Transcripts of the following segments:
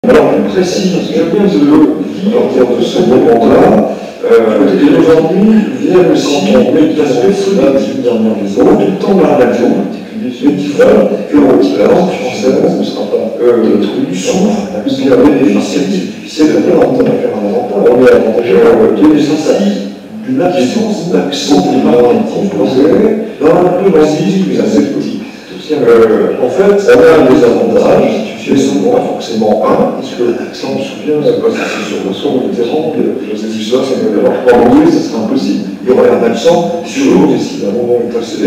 Alors, je précise, je viens de le dire en termes de ce moment-là, et aujourd'hui vient aussi l'aspect solidaire des autres, tout le temps dans la nation, mais qui va que la langue française ne sera pas détruite, souffre, puisqu'il a bénéficié, c'est d'ailleurs en train de faire un avantage. On est avantagé de l'essentiel d'une absence d'accent démarcatif posé dans un peu basique, mais assez politique. En fait, on a des avantages, mais souvent pas forcément un, parce que l'accent, on se souvient, c'est pas si c'est sur le son Mitterrand, Joseph Dussas, ça ne va pas enlever, ça serait impossible. Il y aurait un accent sur l'autre, et si un moment est passé,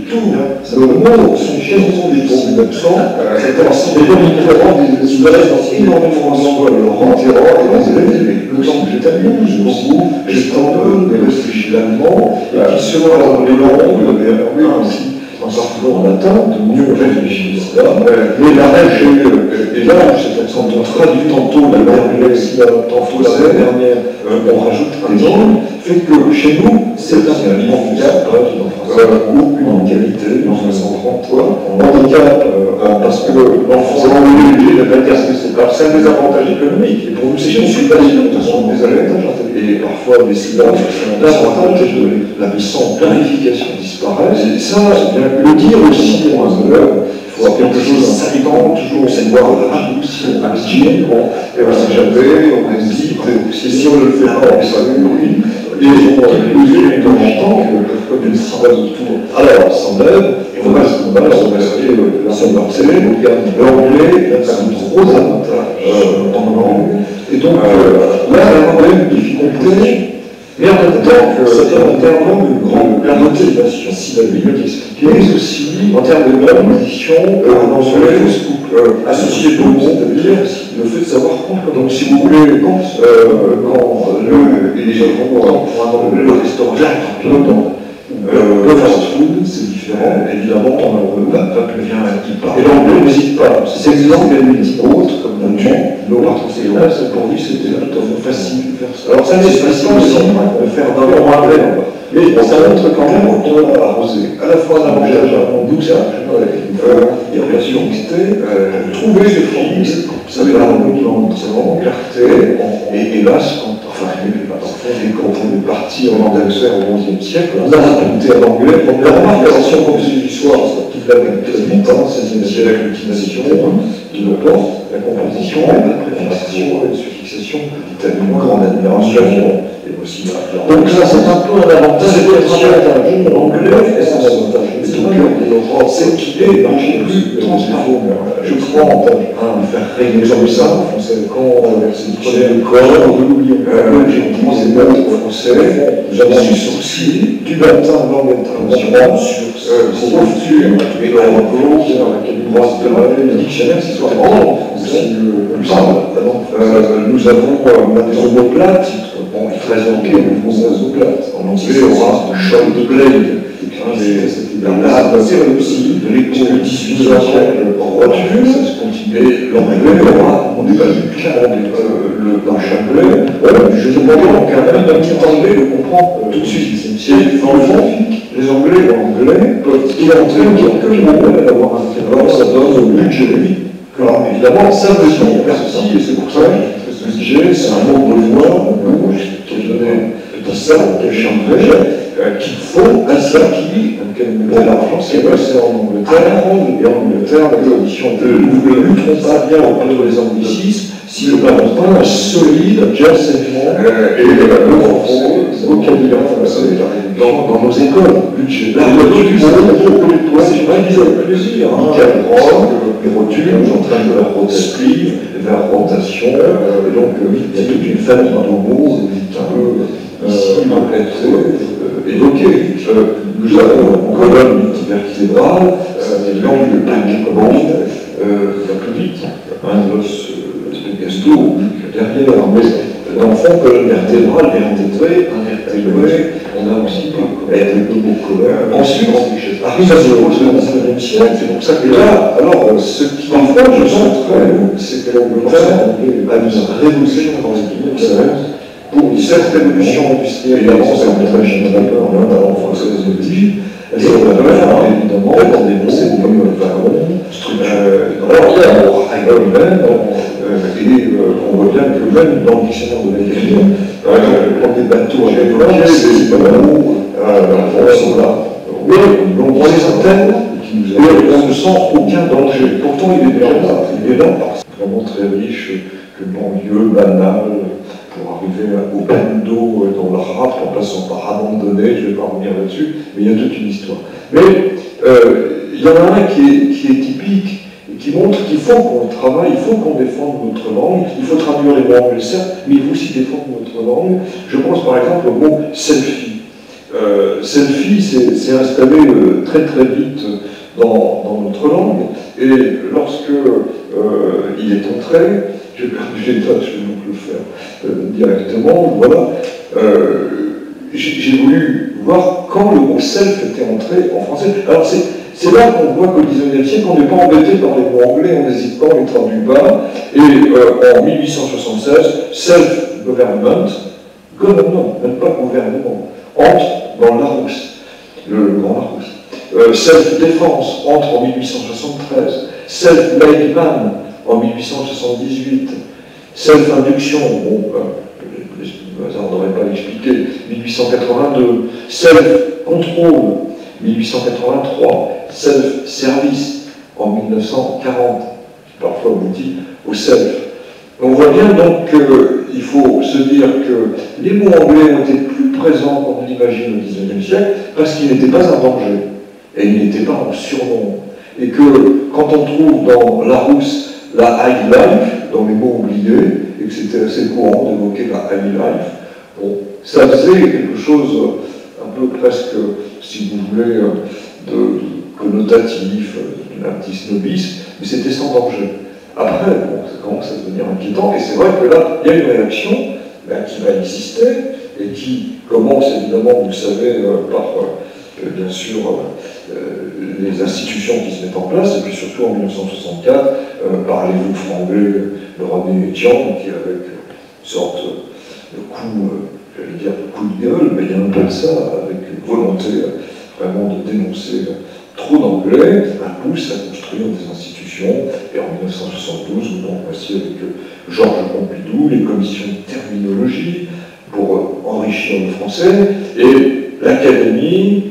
tout, le monde, son chien, sont des tons d'accent, c'est Mitterrand, il reste énormément en soi, le rang Mitterrand, et les élèves, le temps que j'étais à Mulhouse, beaucoup, j'étais en peu, mais réfléchi l'allemand, et qui sera les langues, mais aussi, en parcours en latin, de mieux réfléchir cela, mais la règle, et là, cet accent on traduit tantôt la dernière, tantôt la dernière, on rajoute un langue, fait que chez nous, c'est un handicap, ou une qualité, une façon de rendre handicap, parce que l'enfant est obligé de pas dire ce que c'est pas, c'est un des avantages économiques, et pour nous, c'est une suppression, ce sont des avantages, et parfois des silences, davantage de la puissance clarification disparaît, et ça, le dire aussi, il faut avoir quelque chose d'insistant, toujours c'est voir la raccourci, on agit, on sait jamais, on hésite, et si on ne le fait pas, on s'allume, oui, et on de temps en temps que le code ne sera pas autour. Alors, on s'enlève, et on va se rester la Saint-Martin, l'anglais, ça a trop d'avantages en langue, et donc là, on a une difficulté. Mais en même temps, en termes de motivation, si la Bible expliquée, mais aussi en termes de composition, en anglais, associé au mot, c'est-à-dire le fait de savoir comprendre. Donc, si vous voulez, quand le restaurant, le fast-food, c'est différent. Évidemment, le peuple vient qui parle. Et l'anglais n'hésite pas. C'est une langue autre, comme l'autre, c'est pour lui, c'était tout à fait facile de faire ça. Alors, ça, c'est facile aussi de faire d'un bon rappel. Mais ça montre quand même qu'on a arrosé à la fois un avantage, un bouchage, et bien sûr, c'était trouver des formules. Vous savez, là, c'est vraiment clarté. Et hélas, quand on est parti en Andalusienne au XIe siècle, on a raconté en anglais. La remarque, attention, comme c'est l'histoire, qui l'a même très vite, c'est-à-dire l'utilisation qui le porte, la composition, la préfixation, la suffixation, l'Italie, grande admiration, et aussi la. Donc ça, c'est un peu un avantage. C'est l'anglais, c'est un avantage. C'est qu'il est plus transparent. Je prends faire régler ça en français. Quand c'est le premier corps, j'ai pris ces mots au français, j'avais su sortir du latin langue internationale sur cette posture et dans le le dictionnaire, c'est soit aussi plus simple. Nous avons des omoplates, très anglais, nous faisons des omoplates. En anglais, on a shoulder blade. C'est aussi de l'époque du XVIIIe siècle en voiture, et l'anglais, on n'est pas du tout le chapelet. Je demande d'un petit anglais de comprendre tout de suite. C'est dans le fond, les anglais peuvent identifier quelques mots d'avoir un terme, ça donne au budget. Alors évidemment, ça veut dire merci, et c'est pour ça que ce budget, c'est un mot de voix, qui est donné de ça, qui est changé. Qu'il faut à ça qui, la France, qui est passée en Angleterre, et en Angleterre, la tradition de nous ne lutterons pas bien contre les anglicismes si nous n'avons pas un solide enseignement et le français, vocabulaire français dans nos écoles. Budget. La rotules, c'est pas avec plaisir. Les rotules, j'entraîne de la rotative, de la rotation, et donc il y a toute une famille de mots un peu ici évoqué. Nous avons en colonne vertébrale des langues de commande, ça plus vite, un os de gasto derrière, mais dans le fond, colonne vertébrale, vertébré, invertébré, on a aussi des mots communs. Ensuite, arrive à le XIXe siècle, c'est pour ça que là, alors, ce qui parfois je sens c'est que l'Angleterre a une révolution dans les guillemets, pour cette révolution industrielle, évidemment, c'est un très général, la langue française le dit, elle s'est évidemment dans des mots comme wagon, structure, dans l'ordre, même, on voit bien que même dans le dictionnaire de l'écriture, par exemple, le premier bateau à c'est sont là. Mais on les antenne, et on ne sent aucun danger. Pourtant, il est déjà là. Il est là parce que c'est vraiment très riche, que banlieue banale, pour arriver au bando dans le rap en passant par abandonné, je ne vais pas revenir là-dessus, mais il y a toute une histoire. Mais il y en a un qui est typique, et qui montre qu'il faut qu'on travaille, il faut qu'on défende notre langue, il faut traduire les mots anglais, certes, mais il faut aussi défendre notre langue. Je pense par exemple au mot selfie. Selfie s'est installé très très vite dans notre langue, et lorsque il est entré, j'ai perdu les dates, je vais donc le faire directement, voilà, j'ai voulu voir quand le mot self était entré en français. Alors c'est là qu'on voit qu'au XIXe siècle, on n'est pas embêté par les mots anglais, on n'hésite pas, on les traduit pas, et en 1876, self-government, même pas gouvernement, entre dans le Larousse, le Grand Larousse. Self-défense entre en 1873, self-made man en 1878, self-induction, bon, le hasard n'aurait pas l'expliqué, 1882, self-control, 1883, self-service en 1940, qui parfois aboutit au self. On voit bien donc qu'il faut se dire que les mots anglais ont été plus présents qu'on l'imagine au XIXe siècle parce qu'ils n'étaient pas un danger et ils n'étaient pas en surnombre. Et que quand on trouve dans Larousse la high life, dans les mots oubliés, et que c'était assez courant d'évoquer la high life, bon, ça faisait quelque chose un peu presque, si vous voulez, de connotatif, d'un petit snobisme, mais c'était sans danger. Après, bon, ça commence à devenir inquiétant, et c'est vrai que là, il y a une réaction qui va exister, et qui commence évidemment, vous le savez, par, bien sûr, les institutions qui se mettent en place, et puis surtout en 1964, par les oufs anglais de René Etienne, qui avec une sorte de coup, j'allais dire de coup de gueule, mais il y a un peu de ça, avec une volonté vraiment de dénoncer trop d'anglais, un pousse à construire des institutions, et en 1972, donc voici avec Georges Pompidou, les commissions de terminologie pour enrichir le français, et l'Académie,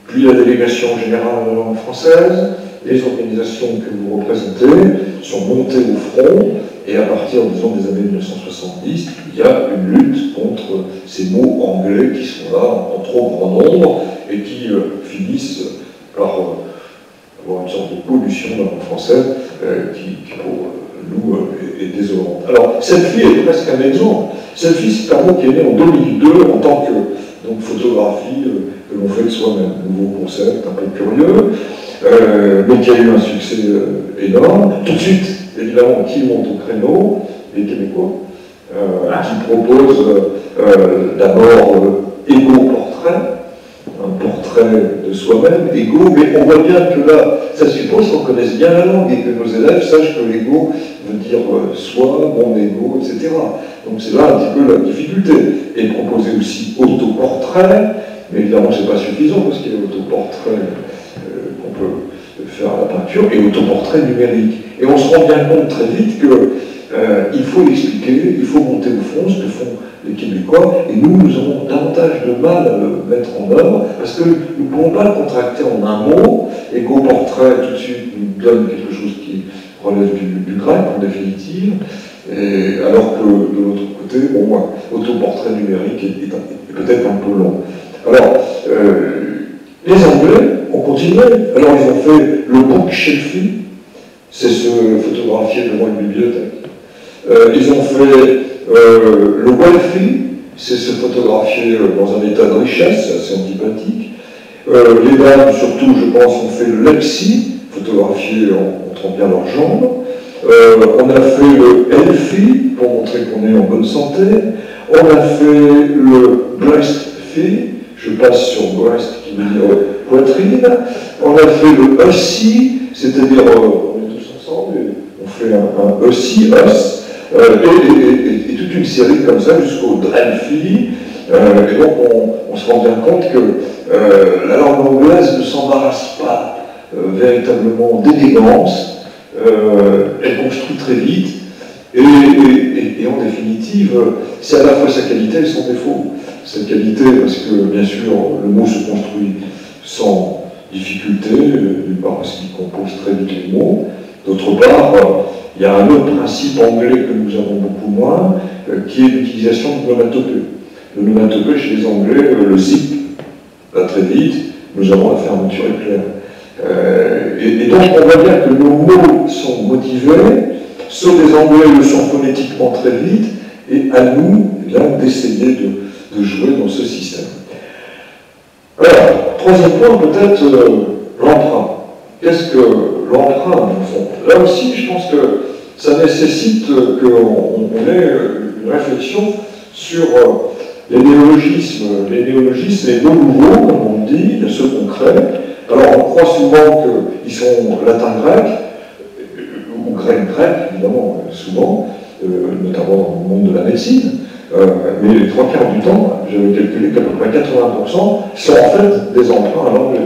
puis la délégation générale de la langue française, les organisations que vous représentez sont montées au front, et à partir, disons, des années 1970, il y a une lutte contre ces mots anglais qui sont là en trop grand nombre, et qui finissent par avoir une sorte de pollution dans la langue française qui pour nous est désolante. Alors, selfie est presque un exemple. Selfie, c'est un mot qui est né en 2002 en tant que donc, photographie que l'on fait de soi-même. Nouveau concept, un peu curieux, mais qui a eu un succès énorme. Tout de suite, évidemment, qui monte au créneau? Les Québécois, qui proposent d'abord égo-portrait, un portrait de soi-même, ego, mais on voit bien que là, ça suppose qu'on connaisse bien la langue et que nos élèves sachent que l'ego veut dire soi, mon ego, etc. Donc c'est là un petit peu la difficulté. Et proposer aussi autoportrait, mais évidemment c'est pas suffisant parce qu'il y a autoportrait qu'on peut faire à la peinture et autoportrait numérique. Et on se rend bien compte très vite qu'il faut l'expliquer, il faut monter au fond, ce que font les Québécois, et nous aurons davantage de mal à le mettre en œuvre, parce que nous ne pouvons pas le contracter en un mot, et qu'au portrait, tout de suite, nous donne quelque chose qui relève du grec, en définitive, et alors que de l'autre côté, bon, autoportrait numérique est peut-être un peu long. Alors, les Anglais ont continué, alors ils ont fait le bookshelfing, c'est se photographier devant une bibliothèque. Ils ont fait le wealthy, c'est se photographier dans un état de richesse, c'est assez antipathique. Les dames, surtout, je pense, ont fait le lexi, photographier en montrant bien leurs jambes. On a fait le healthy, pour montrer qu'on est en bonne santé. On a fait le breastfeed, je passe sur breast qui veut dire poitrine. On a fait le hussy, c'est-à-dire, on est tous ensemble, et on fait un hussy, us. Et toute une série comme ça jusqu'au Drenfi. Et donc on se rend bien compte que la langue anglaise ne s'embarrasse pas véritablement d'élégance. Elle construit très vite. Et en définitive, c'est à la fois sa qualité et son défaut. Sa qualité, parce que, bien sûr, le mot se construit sans difficulté, d'une part parce qu'il compose très vite les mots, d'autre part, il y a un autre principe anglais que nous avons beaucoup moins, qui est l'utilisation de l'onomatopée. Le onomatopée, chez les Anglais, le zip va très vite, nous avons la fermeture éclair. Et donc, on voit bien que nos mots sont motivés, ceux des Anglais le sont phonétiquement très vite, et à nous, eh bien, d'essayer de jouer dans ce système. Alors, troisième point, peut-être l'emprunt. Qu'est-ce que l'emprunt, dans le fond? Là aussi, je pense que ça nécessite qu'on ait une réflexion sur les néologismes, les mots nouveaux, comme on dit, il y a ceux concrets. Alors, on croit souvent qu'ils sont latin-grec, ou grec-grec, évidemment, souvent, notamment dans le monde de la médecine. Mais les trois quarts du temps, j'avais calculé qu'à peu près 80% sont en fait des emprunts à l'anglais.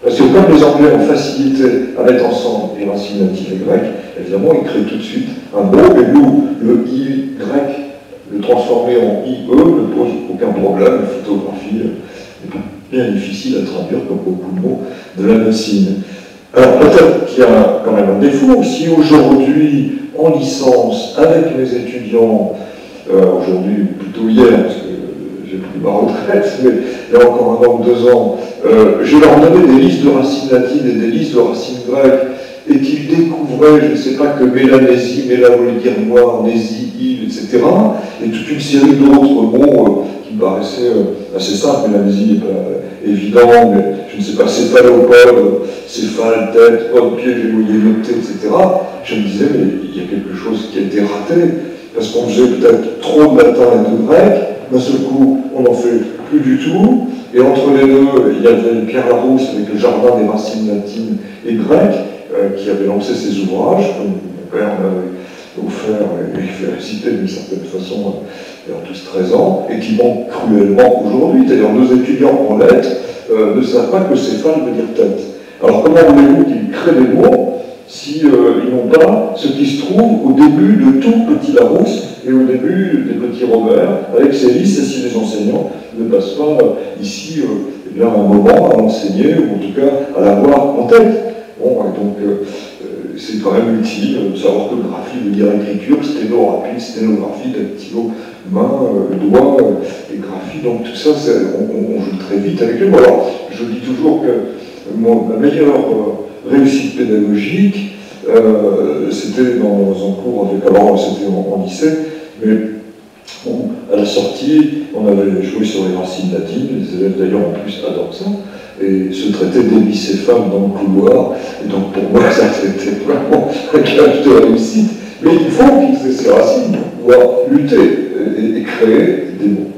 Parce que comme les Anglais ont facilité à mettre ensemble les racines natives et grecques, évidemment, ils créent tout de suite un mot, et nous, le I grec, le transformer en IE ne pose aucun problème. La photographie est bien difficile à traduire comme beaucoup de mots de la médecine. Alors peut-être qu'il y a quand même un défaut. Si aujourd'hui, en licence, avec mes étudiants, aujourd'hui, plutôt hier, parce que j'ai pris ma retraite, mais il y a encore 1 an ou 2 ans, je leur donnais des listes de racines latines et des listes de racines grecques, et qu'ils découvraient, je ne sais pas, que Mélanésie, Méla voulait dire noir, Nésie, île, etc., et toute une série d'autres mots qui me paraissaient assez simples. Mélanésie n'est pas évident, mais je ne sais pas, céphalopode, céphale, tête, pod, pied, j'ai voulu noter, etc. Je me disais, mais il y a quelque chose qui a été raté, parce qu'on faisait peut-être trop de latin et de grec. D'un seul coup, on n'en fait plus du tout, et entre les deux, il y avait Pierre Larousse avec le jardin des racines latines et grecques, qui avait lancé ses ouvrages, que mon père m'avait offert et fait réciter d'une certaine façon vers 12-13 ans, et qui manque cruellement aujourd'hui. D'ailleurs, nos étudiants en lettres ne savent pas que céphale veut dire tête. Alors comment voulez-vous qu'ils créent des mots si ils n'ont pas ce qui se trouve au début de tout petit Larousse et au début des petits Robert, avec ses listes, et si les enseignants ne passent pas ici eh bien, un moment à enseigner, ou en tout cas à l'avoir en tête. Bon, et donc c'est quand même utile de savoir que graphie veut dire écriture, sténo rapide, sténographie, dactylo, main, doigt, et graphie, donc tout ça, on joue très vite avec les mots. Alors, je dis toujours que ma meilleure réussite pédagogique, c'était dans un cours avec, alors c'était en lycée, mais bon, à la sortie, on avait joué sur les racines latines, les élèves d'ailleurs en plus adorent ça, et se traitaient d'hémicéphales dans le couloir, et donc pour moi ça c'était vraiment un gage de réussite, mais il faut qu'ils aient ces racines pour pouvoir lutter et créer des mots.